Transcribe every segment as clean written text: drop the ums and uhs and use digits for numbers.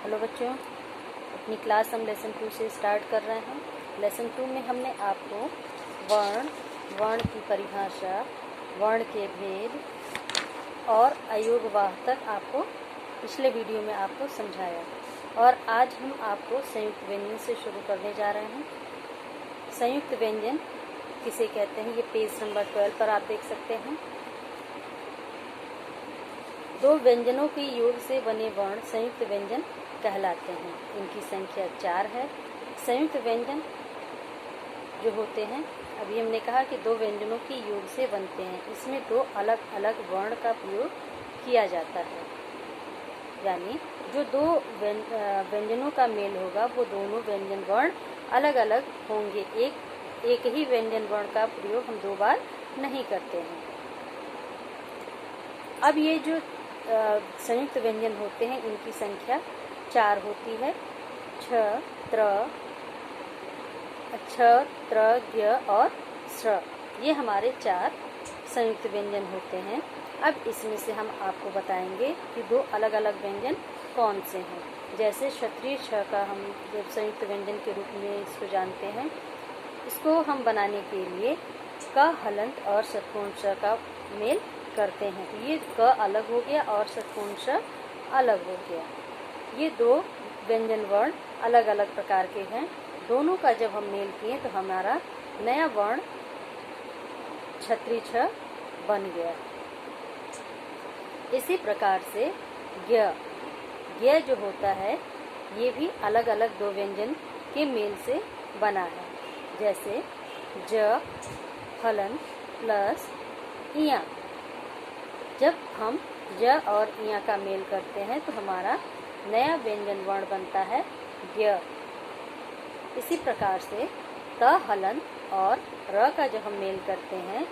Hello बच्चों, अपनी class हम लेसन 2 से स्टार्ट कर रहे हैं। लेसन 2 में हमने आपको वर्ण की परिभाषा, वर्ण के भेद और अयोगवाह तक आपको पिछले वीडियो में आपको समझाया और आज हम आपको संयुक्त व्यंजन से शुरू करने जा रहे हैं। संयुक्त व्यंजन किसे कहते हैं, ये पेज नंबर 12 पर आप देख सकते हैं। दो व्यंजनों के योग से बने वर्ण संयुक्त व्यंजन कहलाते हैं। इनकी संख्या 4 है। संयुक्त व्यंजन जो होते हैं, अभी हमने कहा कि दो व्यंजनों के योग से बनते हैं। इसमें दो अलग अलग वर्ण का प्रयोग किया जाता है, यानी जो दो व्यंजनों का मेल होगा वो दोनों व्यंजन वर्ण अलग अलग होंगे। एक ही व्यंजन वर्ण का प्रयोग हम दो बार नहीं करते हैं। अब ये जो संयुक्त व्यंजन होते हैं, इनकी संख्या 4 होती है। छ, त्र, ज्ञ और स्र, ये हमारे 4 संयुक्त व्यंजन होते हैं। अब इसमें से हम आपको बताएंगे कि दो अलग अलग व्यंजन कौन से हैं। जैसे क्षत्रिय छ का हम जब संयुक्त व्यंजन के रूप में इसको जानते हैं, इसको हम बनाने के लिए क, हलंत और षट्कोण श का मेल करते हैं। ये क अलग हो गया और षट्कोण श अलग हो गया। ये दो व्यंजन वर्ण अलग अलग प्रकार के हैं। दोनों का जब हम मेल किए तो हमारा नया वर्ण क्षत्रिय छ बन गया। इसी प्रकार से ज्ञ जो होता है, ये भी अलग अलग दो व्यंजन के मेल से बना है। जैसे ज, हलन प्लस इया। जब हम ज और इया का मेल करते हैं तो हमारा नया व्यंजन वर्ण बनता है ज्ञ। इसी प्रकार से त, हलन और र का जब हम मेल करते हैं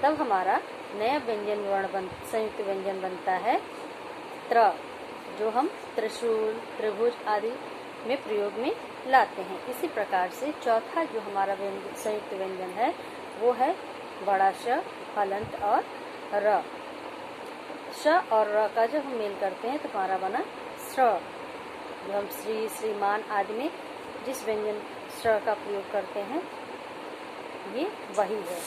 तब हमारा नया व्यंजन वर्ण संयुक्त व्यंजन बनता है त्र, जो हम त्रिशूल, त्रिभुज आदि में प्रयोग में लाते हैं। इसी प्रकार से चौथा जो हमारा संयुक्त व्यंजन है वो है बड़ा श, हलंत और र। श और र का जब हम मेल करते हैं तो हमारा बना श्र। जो हम श्री, श्रीमान आदि में जिस व्यंजन श्र का प्रयोग करते हैं, ये वही है।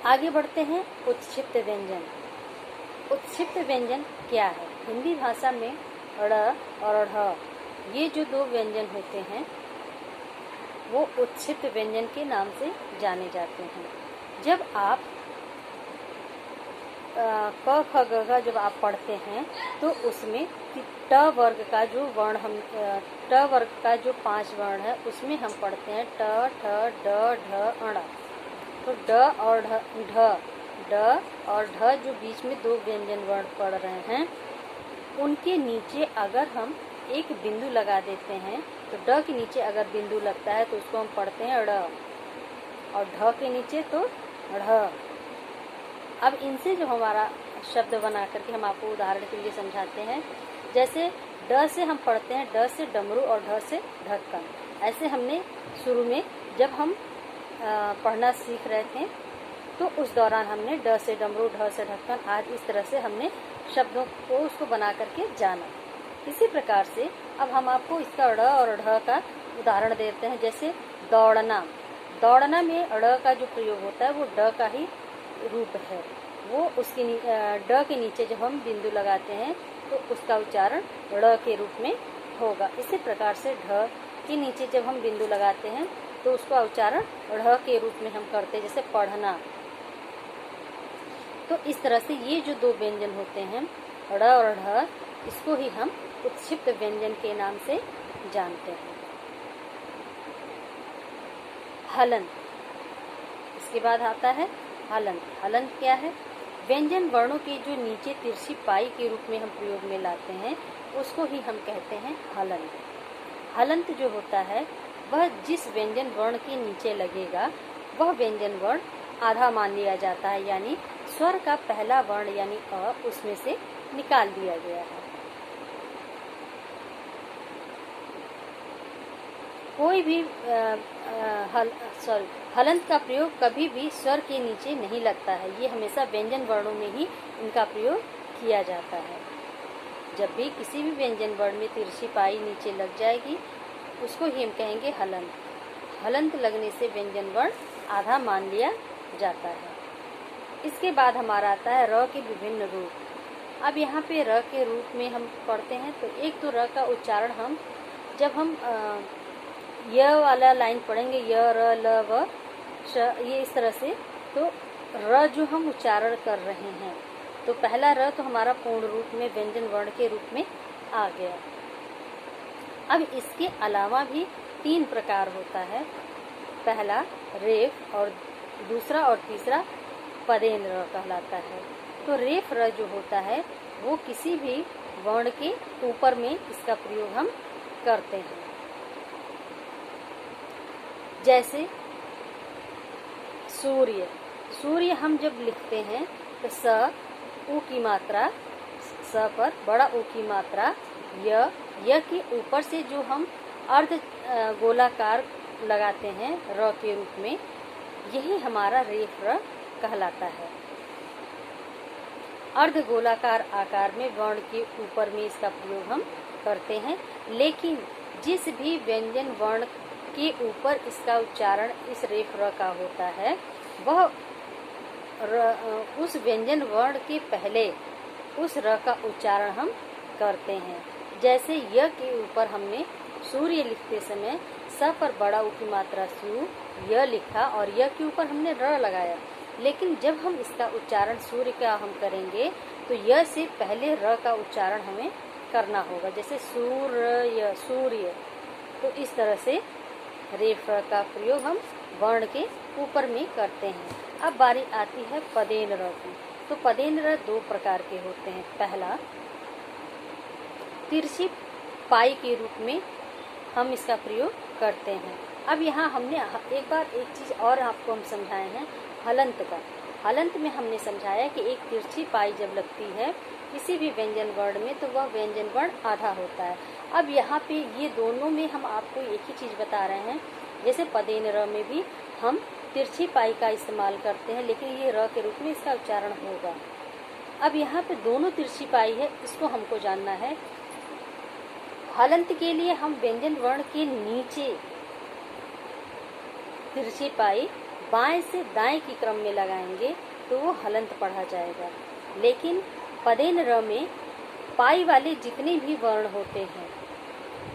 आगे बढ़ते हैं। उत्क्षिप्त व्यंजन। उत्क्षिप्त व्यंजन क्या है? हिंदी भाषा में ड़ और ढ़, ये जो दो व्यंजन होते हैं वो उत्क्षिप्त व्यंजन के नाम से जाने जाते हैं। जब आप क, ख, ग, घ जब आप पढ़ते हैं तो उसमें ट वर्ग का जो वर्ण हम ट वर्ग का जो 5 वर्ण है उसमें हम पढ़ते हैं ट, ठ, ड, ढ, अण। तो ड और ढ जो बीच में दो व्यंजन वर्ण पढ़ रहे हैं, उनके नीचे अगर हम एक बिंदु लगा देते हैं तो ड के नीचे अगर बिंदु लगता है तो उसको हम पढ़ते हैं ड़, और ढ के नीचे तो ढ़। अब इनसे जो हमारा शब्द बना करके हम आपको उदाहरण के लिए समझाते हैं। जैसे ड से हम पढ़ते हैं ड से डमरू और ढ से ढक्कन। ऐसे हमने शुरू में जब हम पढ़ना सीख रहे थे तो उस दौरान हमने ड से डमरू, ढ से ढक्कन आदि इस तरह से हमने शब्दों को उसको बना करके जाना। इसी प्रकार से अब हम आपको इसका ड़ और ढ का उदाहरण देते हैं। जैसे दौड़ना। दौड़ना में ड़ का जो प्रयोग होता है वो ड का ही रूप है। वो उसके ड के नीचे जब हम बिंदु लगाते हैं तो उसका उच्चारण ड़ के रूप में होगा। इसी प्रकार से ढ के नीचे जब हम बिंदु लगाते हैं तो उसका उच्चारण ढ़ के रूप में हम करते हैं। जैसे पढ़ना। तो इस तरह से ये जो दो व्यंजन होते हैं ड़ और ढ, इसको ही हम उत्क्षिप्त व्यंजन के नाम से जानते हैं। हलंत। इसके बाद आता है हलंत। हलंत क्या है? व्यंजन वर्णों के जो नीचे तिरछी पाई के रूप में हम प्रयोग में लाते हैं उसको ही हम कहते हैं हलंत। हलंत जो होता है वह जिस व्यंजन वर्ण के नीचे लगेगा वह व्यंजन वर्ण आधा मान लिया जाता है, यानी स्वर का पहला वर्ण यानी अ उसमें से निकाल दिया गया है। कोई भी हलंत का प्रयोग कभी भी स्वर के नीचे नहीं लगता है। ये हमेशा व्यंजन वर्णों में ही इनका प्रयोग किया जाता है। जब भी किसी भी व्यंजन वर्ण में तिरछी पाई नीचे लग जाएगी उसको ही हम कहेंगे हलंत। हलंत लगने से व्यंजन वर्ण आधा मान लिया जाता है। इसके बाद हमारा आता है र के विभिन्न रूप। अब यहाँ पे र के रूप में हम पढ़ते हैं तो एक तो र का उच्चारण हम जब हम य वाला लाइन पढ़ेंगे य र ल व श, ये इस तरह से, तो र जो हम उच्चारण कर रहे हैं तो पहला र तो हमारा पूर्ण रूप में व्यंजन वर्ण के रूप में आ गया। अब इसके अलावा भी 3 प्रकार होता है। पहला रेफ और दूसरा और तीसरा पदेन र कहलाता है। तो रेफ र जो होता है वो किसी भी वर्ण के ऊपर में इसका प्रयोग हम करते हैं। जैसे सूर्य, सूर्य हम जब लिखते हैं तो स उ की मात्रा, स पर बड़ा उ की मात्रा, य के ऊपर से जो हम अर्ध गोलाकार लगाते हैं र के रूप में, यही हमारा रेफ र कहलाता है। अर्ध गोलाकार आकार में वर्ण के ऊपर में इसका प्रयोग हम करते हैं, लेकिन जिस भी व्यंजन वर्ण के ऊपर इसका उच्चारण इस रेफ र का होता है वह उस व्यंजन वर्ण के पहले उस र का उच्चारण हम करते हैं। जैसे य के ऊपर हमने सूर्य लिखते समय स पर बड़ा उ की मात्रा सु य लिखा और य के ऊपर हमने र लगाया, लेकिन जब हम इसका उच्चारण सूर्य का हम करेंगे तो य से पहले र का उच्चारण हमें करना होगा। जैसे सूर्य, सूर्य, तो इस तरह से रेफ र का प्रयोग हम वर्ण के ऊपर में करते हैं। अब बारी आती है पदेन र की। तो पदेन र 2 प्रकार के होते हैं। पहला तिरछी पाई के रूप में हम इसका प्रयोग करते हैं। अब यहाँ हमने एक बार एक चीज़ और आपको हम समझाए हैं हलंत का। हलंत में हमने समझाया कि एक तिरछी पाई जब लगती है किसी भी व्यंजन वर्ण में तो वह व्यंजन वर्ण आधा होता है। अब यहाँ पे ये दोनों में हम आपको एक ही चीज़ बता रहे हैं। जैसे पदेन र में भी हम तिरछी पाई का इस्तेमाल करते हैं, लेकिन ये र के रूप में इसका उच्चारण होगा। अब यहाँ पे दोनों तिरछी पाई है, इसको हमको जानना है। हलंत के लिए हम व्यंजन वर्ण के नीचे तिरछी पाई बाएं से दाएं की क्रम में लगाएंगे तो वो हलंत पढ़ा जाएगा। लेकिन पदेन र में पाई वाले जितने भी वर्ण होते हैं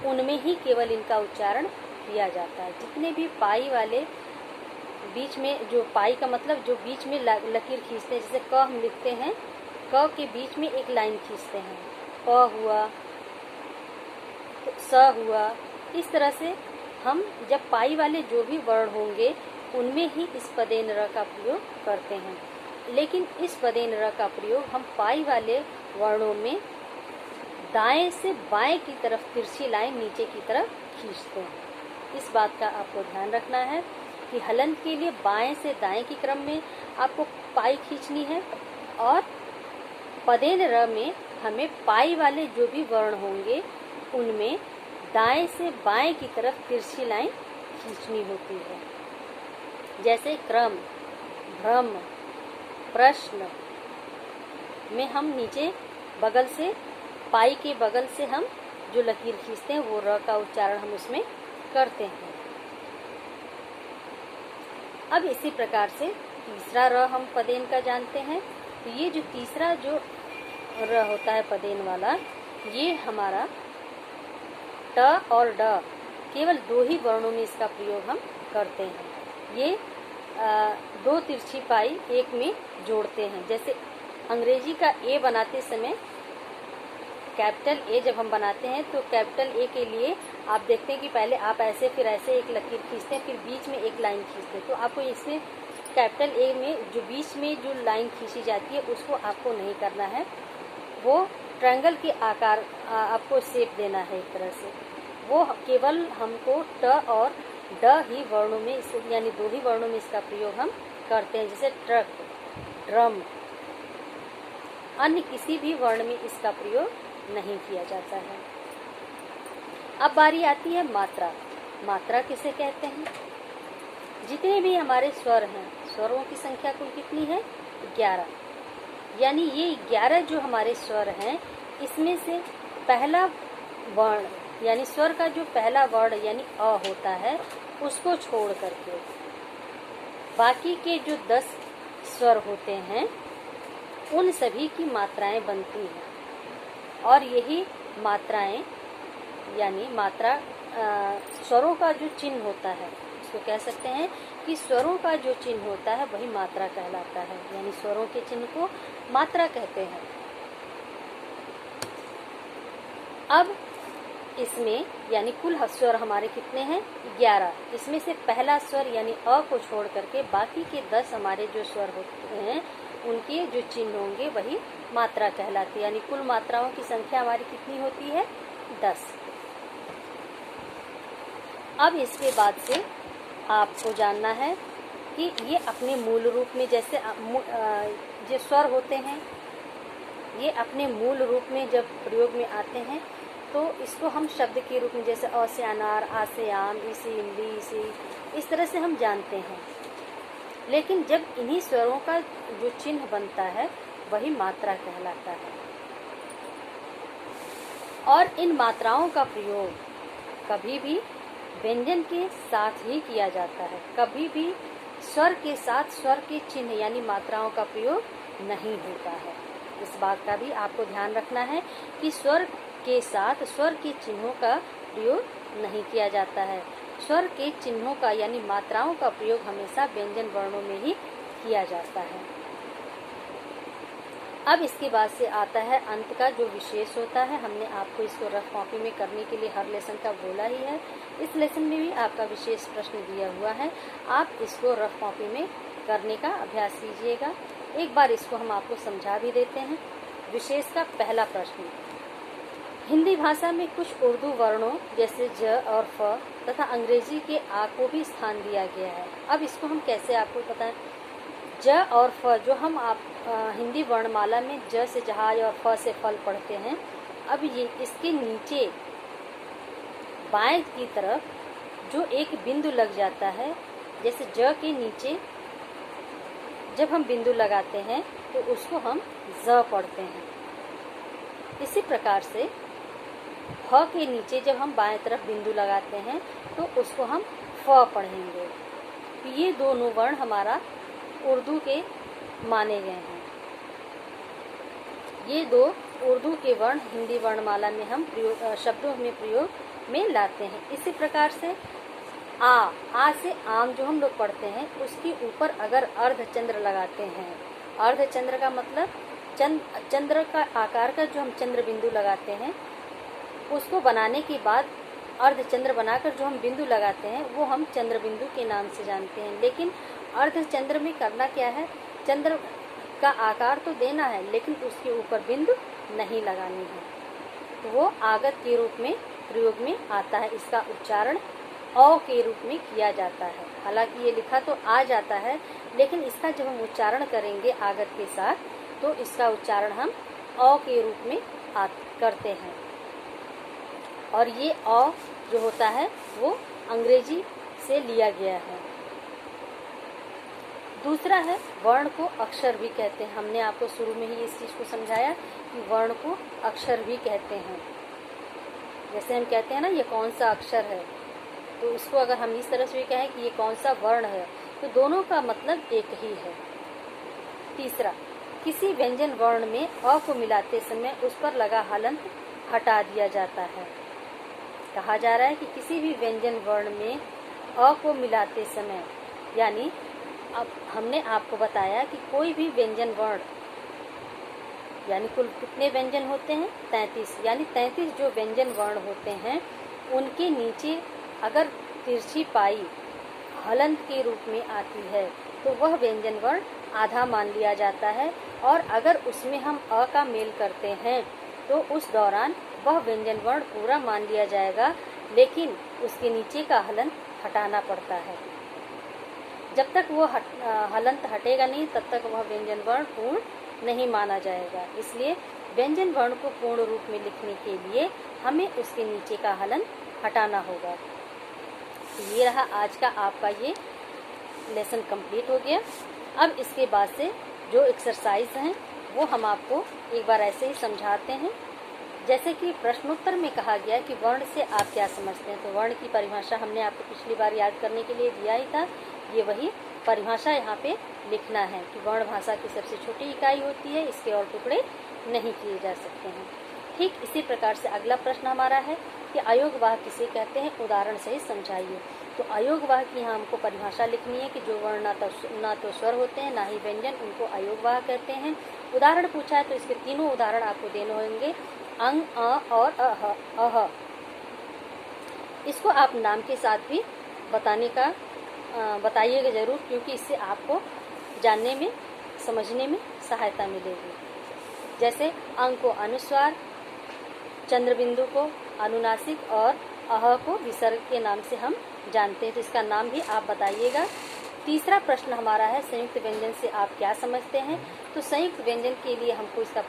उनमें ही केवल इनका उच्चारण किया जाता है। जितने भी पाई वाले बीच में, जो पाई का मतलब जो बीच में लकीर खींचते हैं, जैसे क हम लिखते हैं, क के बीच में एक लाइन खींचते हैं, प हुआ, स हुआ, इस तरह से हम जब पाई वाले जो भी वर्ण होंगे उनमें ही इस पदेन र का प्रयोग करते हैं। लेकिन इस पदेन र का प्रयोग हम पाई वाले वर्णों में दाएं से बाएं की तरफ तिरछी लाइन नीचे की तरफ खींचते हैं। इस बात का आपको ध्यान रखना है कि हलंत के लिए बाएं से दाएं की क्रम में आपको पाई खींचनी है और पदेन र में हमें पाई वाले जो भी वर्ण होंगे उनमें दाएं से बाएं की तरफ तिरछी लाइन खींचनी होती है। जैसे क्रम, भ्रम, प्रश्न में हम नीचे बगल से, पाई के बगल से हम जो लकीर खींचते हैं वो र का उच्चारण हम उसमें करते हैं। अब इसी प्रकार से तीसरा र हम पदेन का जानते हैं। तो ये जो तीसरा जो र होता है पदेन वाला, ये हमारा ट और ड केवल 2 ही वर्णों में इसका प्रयोग हम करते हैं। ये 2 तिरछी पाई एक में जोड़ते हैं। जैसे अंग्रेजी का ए बनाते समय कैपिटल ए जब हम बनाते हैं तो कैपिटल ए के लिए आप देखते हैं कि पहले आप ऐसे फिर ऐसे एक लकीर खींचते हैं, फिर बीच में एक लाइन खींचते हैं। तो आपको इसमें कैपिटल ए में जो बीच में जो लाइन खींची जाती है उसको आपको नहीं करना है, वो ट्रायंगल के आकार आपको शेप देना है एक तरह से। वो केवल हमको ट और ड ही वर्णों में, यानी 2 ही वर्णों में इसका प्रयोग हम करते हैं। जैसे ट्रक, ड्रम, अन्य किसी भी वर्ण में इसका प्रयोग नहीं किया जाता है। अब बारी आती है मात्रा। मात्रा किसे कहते हैं? जितने भी हमारे स्वर हैं, स्वरों की संख्या कुल कितनी है? 11। यानी ये 11 जो हमारे स्वर हैं इसमें से पहला वर्ण यानी स्वर का जो पहला वर्ण यानी अ होता है उसको छोड़ करके बाकी के जो 10 स्वर होते हैं उन सभी की मात्राएं बनती हैं। और यही मात्राएं यानी मात्रा स्वरों का जो चिन्ह होता है, इसको कह सकते हैं कि स्वरों का जो चिन्ह होता है वही मात्रा कहलाता है, यानी स्वरों के चिन्ह को मात्रा कहते हैं। अब इसमें यानी कुल स्वर हमारे कितने हैं? 11। इसमें से पहला स्वर यानी अ को छोड़ करके बाकी के 10 हमारे जो स्वर होते हैं उनके जो चिन्ह होंगे वही मात्रा कहलाती है। यानी कुल मात्राओं की संख्या हमारी कितनी होती है? 10। अब इसके बाद से आपको जानना है कि ये अपने मूल रूप में जैसे जो स्वर होते हैं ये अपने मूल रूप में जब प्रयोग में आते हैं तो इसको हम शब्द के रूप में जैसे अ से अनार, आ से आम, ई से इमली, ई से इस तरह से हम जानते हैं। लेकिन जब इन्हीं स्वरों का जो चिन्ह बनता है वही मात्रा कहलाता है। और इन मात्राओं का प्रयोग कभी भी व्यंजन के साथ ही किया जाता है, कभी भी स्वर के साथ स्वर के चिन्ह यानी मात्राओं का प्रयोग नहीं होता है। इस बात का भी आपको ध्यान रखना है कि स्वर के साथ स्वर के चिन्हों का प्रयोग नहीं किया जाता है। स्वर के चिन्हों का यानी मात्राओं का प्रयोग हमेशा व्यंजन वर्णों में ही किया जाता है। अब इसके बाद से आता है अंत का जो विशेष होता है। हमने आपको इसको रफ कॉपी में करने के लिए हर लेसन का बोला ही है। इस लेसन में भी आपका विशेष प्रश्न दिया हुआ है, आप इसको रफ कॉपी में करने का अभ्यास कीजिएगा। एक बार इसको हम आपको समझा भी देते हैं। विशेष का पहला प्रश्न, हिंदी भाषा में कुछ उर्दू वर्णों जैसे ज और फ तथा अंग्रेजी के आ को भी स्थान दिया गया है। अब इसको हम कैसे आपको बताएं? ज और फ जो हम हिंदी वर्णमाला में ज से जहाज और फ से फल पढ़ते हैं, अब ये इसके नीचे बाएं की तरफ जो एक बिंदु लग जाता है, जैसे ज के नीचे जब हम बिंदु लगाते हैं तो उसको हम ज पढ़ते हैं। इसी प्रकार से फ के नीचे जब हम बाएं तरफ बिंदु लगाते हैं तो उसको हम फ पढ़ेंगे। ये दोनों वर्ण हमारा उर्दू के माने गए हैं। ये दो उर्दू के वर्ण हिंदी वर्णमाला में हम शब्दों में प्रयोग में लाते हैं। इसी प्रकार से आ से आम जो हम लोग पढ़ते हैं उसके ऊपर अगर अर्धचंद्र लगाते हैं, अर्धचंद्र का मतलब चंद्र का आकार का जो हम चंद्र बिंदु लगाते हैं उसको बनाने के बाद अर्धचंद्र बनाकर जो हम बिंदु लगाते हैं वो हम चंद्र बिंदु के नाम से जानते हैं। लेकिन अर्धचंद्र में करना क्या है? चंद्र का आकार तो देना है लेकिन उसके ऊपर बिंदु नहीं लगानी है, तो वो आगत के रूप में प्रयोग में आता है। इसका उच्चारण अ के रूप में किया जाता है। हालांकि ये लिखा तो आ जाता है लेकिन इसका जब हम उच्चारण करेंगे आगत के साथ तो इसका उच्चारण हम अ के रूप में करते हैं। और ये अ जो होता है वो अंग्रेजी से लिया गया है। दूसरा है वर्ण को अक्षर भी कहते हैं। हमने आपको शुरू में ही इस चीज़ को समझाया कि वर्ण को अक्षर भी कहते हैं। जैसे हम कहते हैं ना ये कौन सा अक्षर है, तो उसको अगर हम इस तरह से कहें कि ये कौन सा वर्ण है तो दोनों का मतलब एक ही है। तीसरा, किसी व्यंजन वर्ण में अ को मिलाते समय उस पर लगा हलंत हटा दिया जाता है। कहा जा रहा है कि किसी भी व्यंजन वर्ण में अ को मिलाते समय, यानी अब हमने आपको बताया कि कोई भी व्यंजन वर्ण यानी कुल कितने व्यंजन होते हैं? 33। यानी 33 जो व्यंजन वर्ण होते हैं उनके नीचे अगर तिरछी पाई हलंत के रूप में आती है तो वह व्यंजन वर्ण आधा मान लिया जाता है। और अगर उसमें हम अ का मेल करते हैं तो उस दौरान वह व्यंजन वर्ण पूरा मान लिया जाएगा, लेकिन उसके नीचे का हलंत हटाना पड़ता है। जब तक वो हलंत हटेगा नहीं तब तक वह व्यंजन वर्ण पूर्ण नहीं माना जाएगा। इसलिए व्यंजन वर्ण को पूर्ण रूप में लिखने के लिए हमें उसके नीचे का हलंत हटाना होगा। तो ये रहा आज का आपका ये लेसन कंप्लीट हो गया। अब इसके बाद से जो एक्सरसाइज हैं वो हम आपको एक बार ऐसे ही समझाते हैं जैसे कि प्रश्नोत्तर में कहा गया कि वर्ण से आप क्या समझते हैं, तो वर्ण की परिभाषा हमने आपको पिछली बार याद करने के लिए दिया ही था। ये वही परिभाषा यहाँ पे लिखना है कि वर्ण भाषा की सबसे छोटी इकाई होती है, इसके और टुकड़े नहीं किए जा सकते हैं। ठीक इसी प्रकार से अगला प्रश्न हमारा है कि अयोगवाह किसे कहते हैं, उदाहरण सहित समझाइए। तो अयोगवाह की यहाँ हमको परिभाषा लिखनी है कि जो वर्ण ना तो स्वर होते हैं ना ही व्यंजन, उनको अयोगवाह कहते हैं। उदाहरण पूछा है तो इसके तीनों उदाहरण आपको देने होंगे, अंग, अ और अह। इसको आप नाम के साथ भी बताइएगा जरूर, क्योंकि इससे आपको जानने में समझने में सहायता मिलेगी। जैसे अंग को अनुस्वार, चंद्रबिंदु को अनुनासिक और अह को विसर्ग के नाम से हम जानते हैं, तो इसका नाम भी आप बताइएगा। तीसरा प्रश्न हमारा है संयुक्त व्यंजन से आप क्या समझते हैं। तो संयुक्त व्यंजन के लिए हमको इसका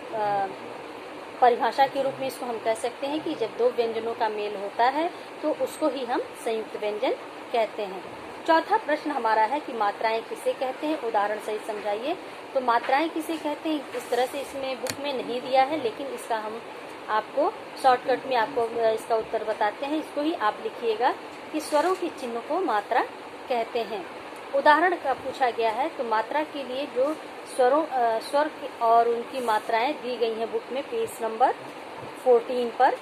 परिभाषा के रूप में इसको हम कह सकते हैं कि जब दो व्यंजनों का मेल होता है तो उसको ही हम संयुक्त व्यंजन कहते हैं। चौथा प्रश्न हमारा है कि मात्राएं किसे कहते हैं, उदाहरण सहित समझाइए। तो मात्राएं किसे कहते हैं, इस तरह से इसमें बुक में नहीं दिया है, लेकिन इसका हम आपको शॉर्टकट में आपको इसका उत्तर बताते हैं। इसको ही आप लिखिएगा कि स्वरों के चिन्ह को मात्रा कहते हैं। उदाहरण का पूछा गया है, तो मात्रा के लिए जो स्वर और उनकी मात्राएं दी गई हैं बुक में पेज नंबर 14 पर।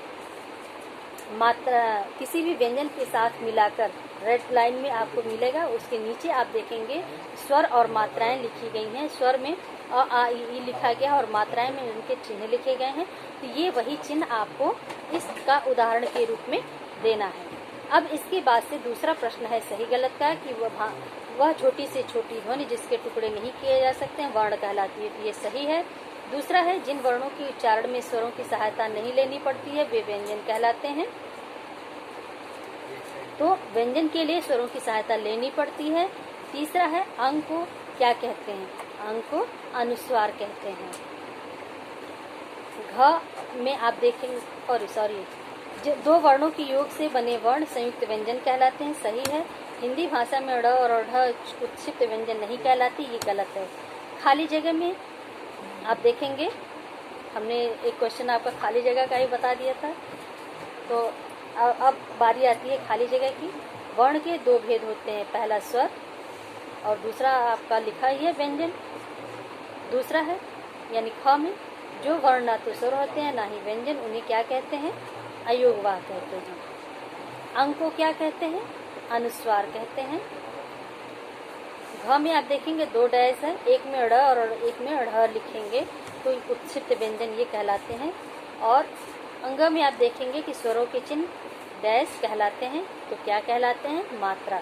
मात्रा किसी भी व्यंजन के साथ मिलाकर रेड लाइन में आपको मिलेगा, उसके नीचे आप देखेंगे स्वर और मात्राएं लिखी गई हैं। स्वर में अ आ ई लिखा गया और मात्राएं में उनके चिन्ह लिखे गए हैं। तो ये वही चिन्ह आपको इसका उदाहरण के रूप में देना है। अब इसके बाद से दूसरा प्रश्न है सही गलत का, कि वह छोटी से छोटी ध्वनि जिसके टुकड़े नहीं किए जा सकते हैं वर्ण कहलाती है। तो ये सही है। दूसरा है जिन वर्णों के उच्चारण में स्वरों की सहायता नहीं लेनी पड़ती है वे व्यंजन कहलाते हैं। तो व्यंजन के लिए स्वरों की सहायता लेनी पड़ती है। तीसरा है अंग को क्या कहते हैं, अंग को अनुस्वार कहते हैं। घ में आप देखेंगे दो वर्णों के योग से बने वर्ण संयुक्त व्यंजन कहलाते हैं, सही है। हिंदी भाषा में ड़ और ढ़ उत्क्षिप्त व्यंजन नहीं कहलाती, ये गलत है। खाली जगह में आप देखेंगे, हमने एक क्वेश्चन आपका खाली जगह का ही बता दिया था। तो अब बारी आती है खाली जगह की। वर्ण के दो भेद होते हैं, पहला स्वर और दूसरा आपका लिखा ही है व्यंजन। दूसरा है यानी ख में जो वर्ण ना तो स्वर होते हैं ना ही व्यंजन, उन्हें क्या कहते हैं, अयोगवाह कहते हैं। अंग को क्या कहते हैं, अनुस्वार कहते हैं। घ में आप देखेंगे दो डैश है, एक में ड़ और एक में ढ़ लिखेंगे तो उत्क्षिप्त व्यंजन ये कहलाते हैं। और अंग में आप देखेंगे कि स्वरों के चिन्ह डैश कहलाते हैं, तो क्या कहलाते हैं, मात्रा।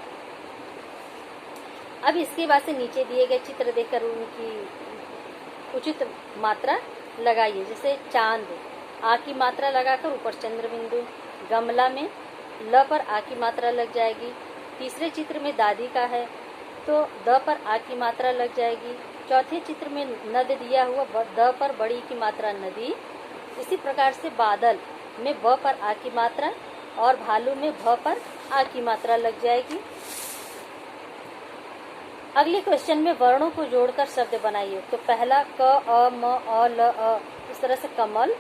अब इसके बाद से नीचे दिए गए चित्र देखकर उनकी उचित मात्रा लगाइए। जैसे चांद, आ की मात्रा लगाकर ऊपर चंद्र बिंदु। गमला में ल पर आ की मात्रा लग जाएगी। तीसरे चित्र में दादी का है तो द पर आ की मात्रा लग जाएगी। चौथे चित्र में नद दिया हुआ, द पर बड़ी की मात्रा नदी। इसी प्रकार से बादल में ब पर आ की मात्रा और भालू में भ पर आ की मात्रा लग जाएगी। अगले क्वेश्चन में वर्णों को जोड़कर शब्द बनाइए। तो पहला क, अ, म, अ, ल, अ, इस तरह से कमल,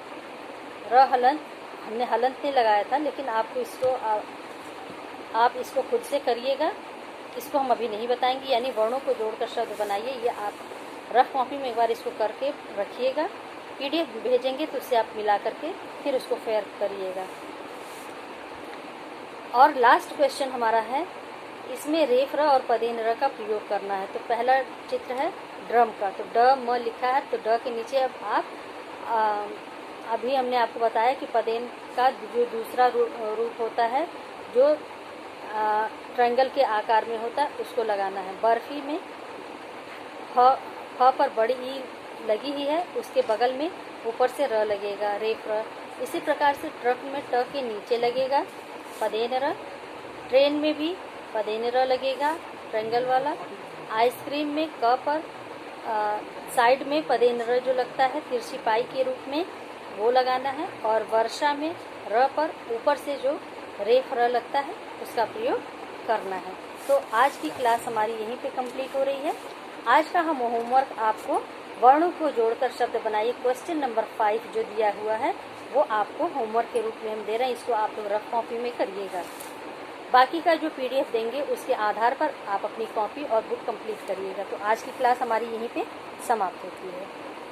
र हलंत, हमने हलंत नहीं लगाया था, लेकिन आपको आप इसको खुद से करिएगा, इसको हम अभी नहीं बताएंगे। यानी वर्णों को जोड़कर शब्द बनाइए, ये आप रफ कॉपी में एक बार इसको करके रखिएगा। PDF भेजेंगे तो उससे आप मिला करके फिर उसको फेयर करिएगा। और लास्ट क्वेश्चन हमारा है, इसमें रेफ र और पदेन र का प्रयोग करना है। तो पहला चित्र है ड्रम का, तो ड म लिखा है, तो ड के नीचे अब आप अभी हमने आपको बताया कि पदेन का जो दूसरा रूप होता है जो ट्रायंगल के आकार में होता है उसको लगाना है। बर्फी में फ पर बड़ी ई लगी ही है, उसके बगल में ऊपर से र लगेगा, रेफ र। इसी प्रकार से ट्रक में ट के नीचे लगेगा पदेन र। ट्रेन में भी पदेन र लगेगा, ट्रायंगल वाला। आइसक्रीम में क पर साइड में पदेन र जो लगता है तिरछी पाई के रूप में, वो लगाना है। और वर्षा में र पर ऊपर से जो रेफ र लगता है उसका प्रयोग करना है। तो आज की क्लास हमारी यहीं पे कंप्लीट हो रही है। आज का हम होमवर्क आपको वर्णों को जोड़कर शब्द बनाइए क्वेश्चन नंबर 5 जो दिया हुआ है वो आपको होमवर्क के रूप में हम दे रहे हैं, इसको आप लोग रफ कॉपी में करिएगा। बाकी का जो PDF देंगे उसके आधार पर आप अपनी कॉपी और बुक कंप्लीट करिएगा। तो आज की क्लास हमारी यहीं पे समाप्त होती है।